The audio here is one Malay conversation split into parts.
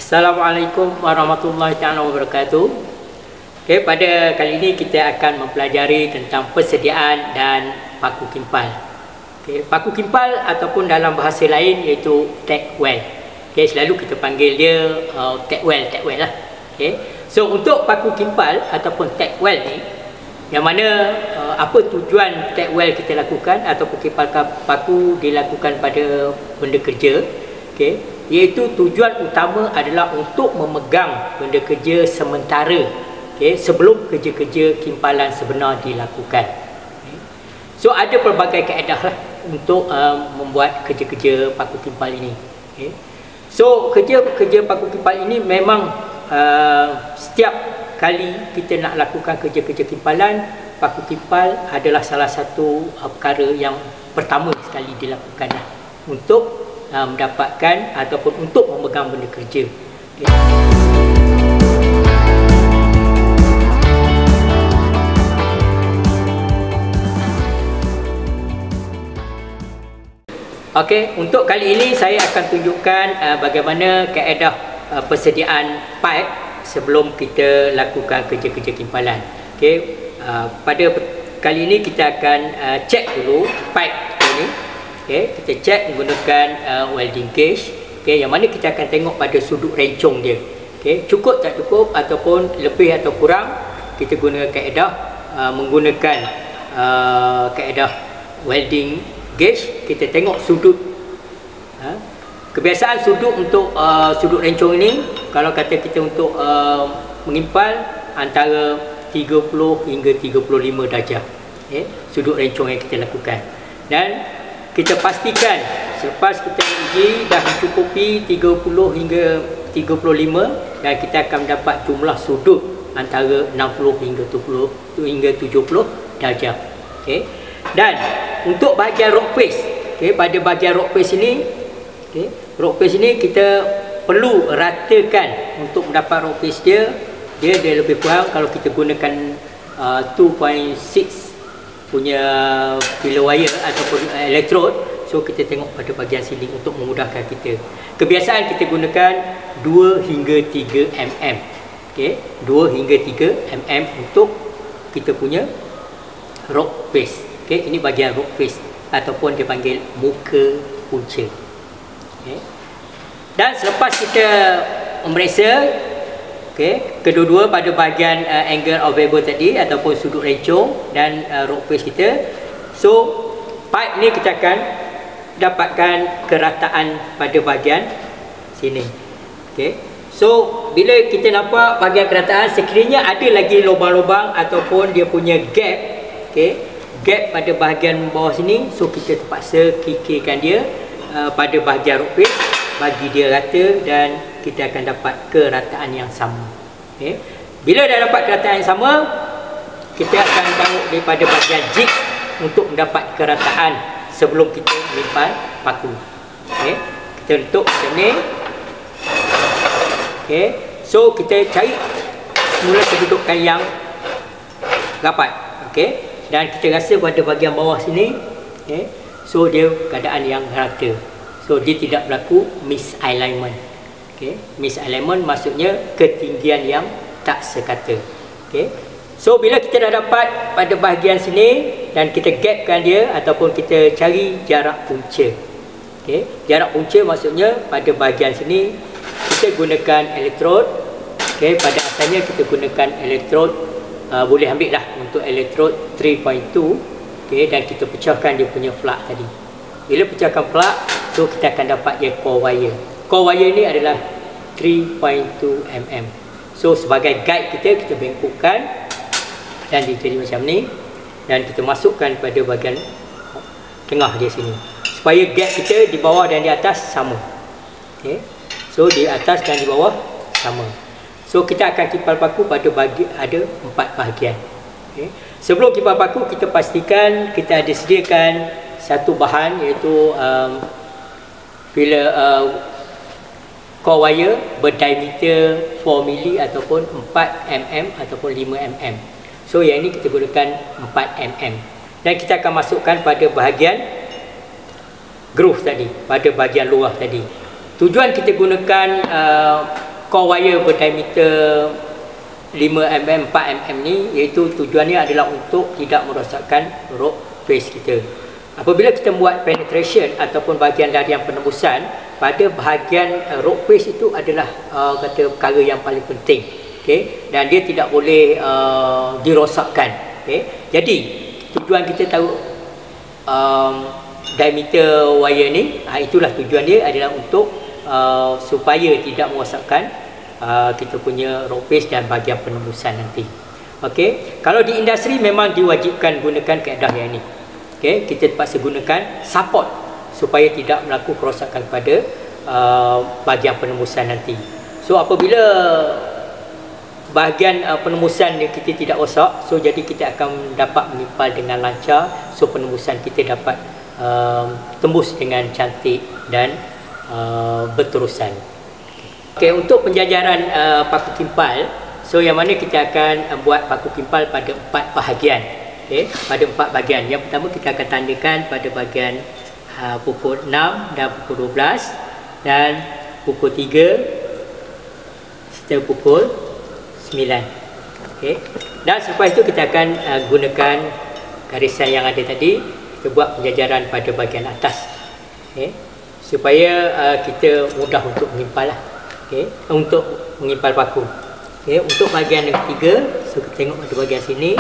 Assalamualaikum warahmatullahi wabarakatuh. Okay, pada kali ini kita akan mempelajari tentang persediaan dan paku kimpal. Okay, paku kimpal ataupun dalam bahasa lain iaitu tack well. Okay, selalu kita panggil dia tack well lah. Okay. So untuk paku kimpal ataupun tack well ni, yang mana apa tujuan tack well kita lakukan ataupun kimpal paku dilakukan pada benda kerja. Okay, iaitu tujuan utama adalah untuk memegang benda kerja sementara, okay, sebelum kerja-kerja kimpalan sebenar dilakukan. Okay. So ada pelbagai kaedah lah untuk membuat kerja-kerja paku kimpal ini. Okay. So kerja-kerja paku kimpal ini memang setiap kali kita nak lakukan kerja-kerja kimpalan, paku kimpal adalah salah satu perkara yang pertama sekali dilakukan untuk mendapatkan ataupun untuk memegang benda kerja. Okey, untuk kali ini saya akan tunjukkan bagaimana kaedah persediaan pipe sebelum kita lakukan kerja-kerja kimpalan. Okey, pada kali ini kita akan cek dulu pipe ini. Okay, kita cek menggunakan welding gauge, okay, yang mana kita akan tengok pada sudut rencong dia. Okay, cukup tak cukup ataupun lebih atau kurang, kita guna kaedah menggunakan kaedah welding gauge. Kita tengok sudut. Kebiasaan sudut untuk sudut rencong ini, kalau kata kita untuk mengimpal antara 30 hingga 35 darjah, okay, sudut rencong yang kita lakukan. Dan kita pastikan selepas kita uji dah mencukupi 30 hingga 35, dan kita akan mendapat jumlah sudut antara 60 hingga 70 darjah. Okay. Dan untuk bahagian rock face, okay, pada bahagian rock face ini, okay, rock face ini kita perlu ratakan untuk mendapat rock face dia lebih kurang kalau kita gunakan 2.6 punya filler wire ataupun elektrod. So kita tengok pada bahagian sini untuk memudahkan kita. Kebiasaan kita gunakan 2 hingga 3 mm. Okay, 2 hingga 3 mm untuk kita punya rock face. Okay, ini bahagian rock face ataupun dia panggil muka punca. Okay. Dan selepas kita memeriksa, okay, kedua-dua pada bahagian angle of bevel tadi ataupun sudut rencong dan rock face kita. So pipe ni kita akan dapatkan kerataan pada bahagian sini. Okay. So bila kita nampak bahagian kerataan, sekiranya ada lagi lubang-lubang ataupun dia punya gap, okay, gap pada bahagian bawah sini, so kita terpaksa kikirkan dia pada bahagian rock face, bagi dia rata dan kita akan dapat kerataan yang sama. Okay. Bila dah dapat kerataan yang sama, kita akan taruh daripada bahagian jig untuk mendapat kerataan sebelum kita limpal paku. Okay. Kita letak macam ni. Okay. So kita cari semula kedudukan yang rapat. Okay. Dan kita rasa pada bahagian bawah sini, okay, so dia keadaan yang rata. So dia tidak berlaku misalignment. Okay. Misalignment maksudnya ketinggian yang tak sekata. Okay. So bila kita dah dapat pada bahagian sini dan kita gapkan dia ataupun kita cari jarak punca. Okay. Jarak punca maksudnya pada bahagian sini kita gunakan elektrod. Okay. Pada asalnya kita gunakan elektrod, boleh ambil lah untuk elektrod 3.2. Okay. Dan kita pecahkan dia punya plug tadi. Bila pecahkan plug, so kita akan dapat dia core wire. Core wire ni adalah 3.2 mm. So sebagai guide kita bengkokkan dan dia jadi macam ni, dan kita masukkan pada bahagian tengah dia sini supaya gap kita di bawah dan di atas sama. Okay. So di atas dan di bawah sama. So kita akan kimpal paku pada ada 4 bahagian. Okay. Sebelum kimpal paku, kita pastikan kita ada sediakan satu bahan, iaitu filler core wire berdiameter 4 mm ataupun 4 mm ataupun 5 mm. So yang ini kita gunakan 4 mm. Dan kita akan masukkan pada bahagian groove tadi, pada bahagian luar tadi. Tujuan kita gunakan core wire berdiameter 5mm 4mm ni, iaitu tujuannya adalah untuk tidak merosakkan rope face kita. Apabila kita buat penetration ataupun bahagian darian penembusan pada bahagian rope face, itu adalah kata perkara yang paling penting, okey, dan dia tidak boleh dirosakkan, okey. Jadi tujuan kita tahu diameter wire ni, itulah tujuan dia adalah untuk supaya tidak merosakkan kita punya rope face dan bahagian penembusan nanti. Okey, kalau di industri memang diwajibkan gunakan kaedah yang ni. Okey, kita terpaksa gunakan support supaya tidak berlaku kerosakan pada bahagian penembusan nanti. So apabila bahagian penembusan kita tidak rosak, so jadi kita akan dapat mengimpal dengan lancar, so penembusan kita dapat tembus dengan cantik dan berterusan. Okey, untuk penjajaran paku kimpal, so yang mana kita akan buat paku kimpal pada 4 bahagian. Okey, pada 4 bahagian. Yang pertama kita akan tandakan pada bahagian pukul 6 dan pukul 12 dan pukul 3 serta pukul 9. Okey. Dan selepas itu kita akan gunakan garisan yang ada tadi, kita buat penjajaran pada bahagian atas. Okey. Supaya kita mudah untuk mengimpal lah. Okey, untuk mengimpal paku. Okey, untuk bahagian yang ketiga, so kita tengok pada bahagian sini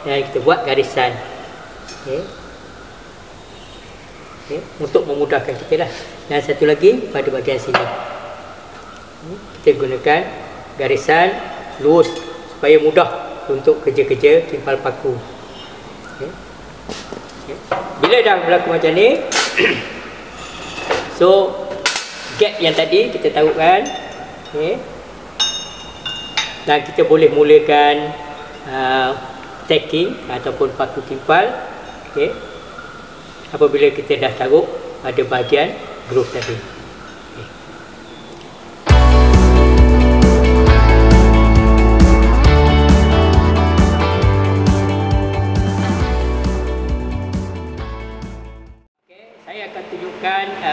dan kita buat garisan. Okey. Okey, untuk memudahkan kita lah. Dan satu lagi pada bahagian sini. Kita gunakan garisan lurus supaya mudah untuk kerja-kerja kimpal paku. Okay. Okay. Bila dah berlaku macam ni, so gap yang tadi kita taruhkan, okay, dan kita boleh mulakan tacking ataupun paku kimpal, okay, apabila kita dah taruh pada bahagian groove tadi.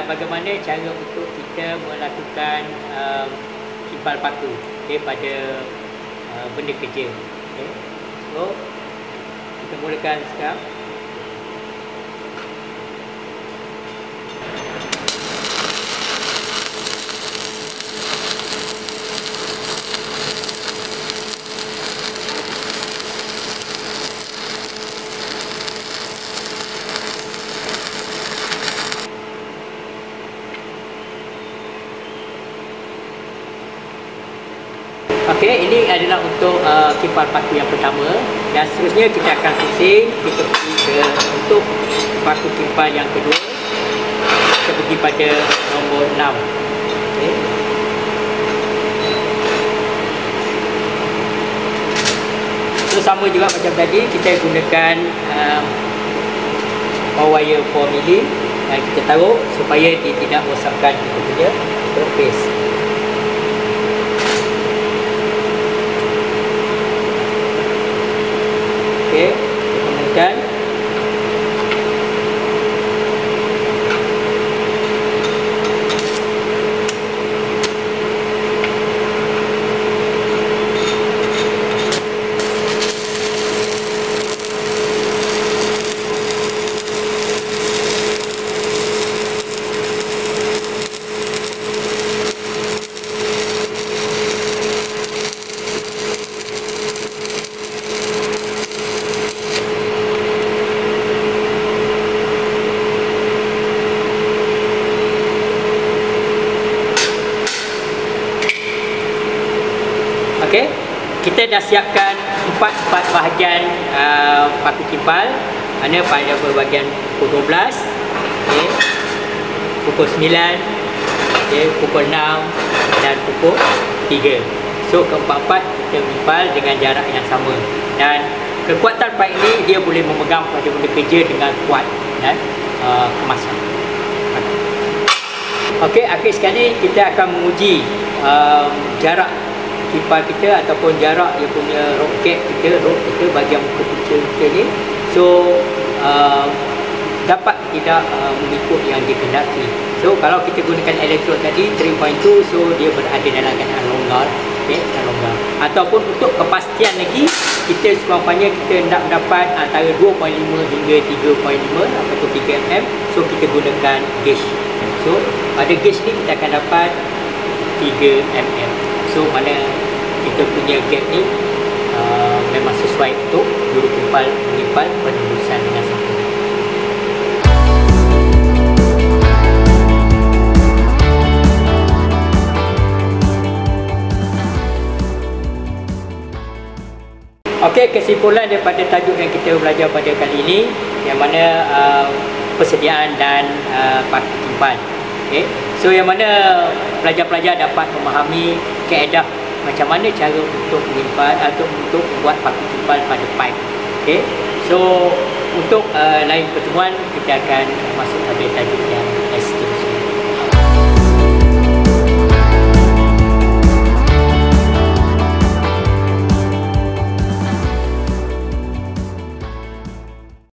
Bagaimana cara untuk kita melakukan kimpal paku daripada benda kerja. Okay. So kita mulakan sekarang. Okey, ini adalah untuk kimpal paku yang pertama, dan seterusnya kita akan pusing, kita pergi ke untuk paku kimpal yang kedua. Kita pergi pada nombor 6. Okey. So sama juga macam tadi, kita gunakan wire 4mm dan kita taruh supaya dia tidak merosakkan kita punya rope face. Okey, kita kemudian okey, kita dah siapkan 4 bahagian paku kimpal. Mana pada bahagian pukul 12, okey, pukul 9, okey, pukul 6 dan pukul 3. So keempat-empat kita kimpal dengan jarak yang sama, dan kekuatan part ini dia boleh memegang pada benda kerja dengan kuat dan kemasan. Okey, akhir sekali kita akan menguji jarak kimpal kita ataupun jarak dia punya rope gap kita, rope kita bahagian muka punca kita ni, so dapat tidak mengikut yang dikehendaki. So kalau kita gunakan elektrod tadi 3.2, so dia berada dalam keadaan longgar, okey, longgar. Ataupun untuk kepastian lagi, kita sekurang-kurangnya kita nak mendapat antara 2.5 hingga 3.5 atau 3 mm, so kita gunakan gauge. So pada gauge ni kita akan dapat 3 mm. So mana kita punya gap ni memang sesuai untuk juru mengimpal penerusan dengan sempurna. Okey, kesimpulan daripada tajuk yang kita belajar pada kali ini, yang mana persediaan dan parti timpal. Okay. So yang mana pelajar-pelajar dapat memahami kaedah macam mana cara untuk mengimpal atau untuk membuat parti timpal pada pipe. Okay. So untuk lain pertemuan kita akan masuk pada tajuk yang